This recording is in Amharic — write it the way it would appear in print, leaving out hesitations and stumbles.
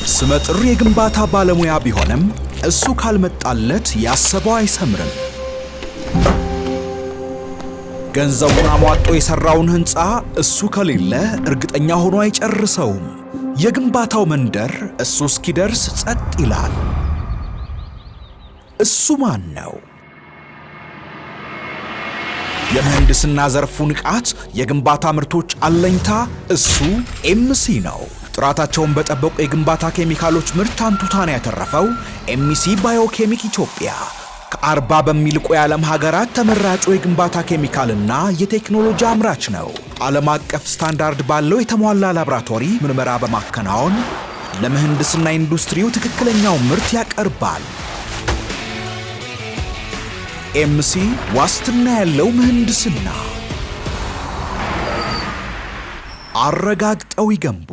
ስመጥር የግንባታ ባለሙያ ቢሆንም እሱ ካልመጣለት ያሰበው አይሰምርም። ገንዘቡን አሟጦ የሰራውን ህንፃ እሱ ከሌለ እርግጠኛ ሆኖ አይጨርሰውም። የግንባታው መንደር እሱ እስኪደርስ ጸጥ ይላል። እሱ ማን ነው? የምህንድስና ዘርፉ ንቃት፣ የግንባታ ምርቶች አለኝታ እሱ ኤምሲ ነው። ጥራታቸውን በጠበቁ የግንባታ ኬሚካሎች ምርት አንቱታን ያተረፈው ኤምሲ ባዮኬሚክ ኢትዮጵያ ከ40 በሚልቁ የዓለም ሀገራት ተመራጩ የግንባታ ኬሚካልና የቴክኖሎጂ አምራች ነው። ዓለም አቀፍ ስታንዳርድ ባለው የተሟላ ላቦራቶሪ ምርመራ በማከናወን ለምህንድስና ኢንዱስትሪው ትክክለኛው ምርት ያቀርባል። ኤምሲ ዋስትና ያለው ምህንድስና። አረጋግጠው ይገንቡ።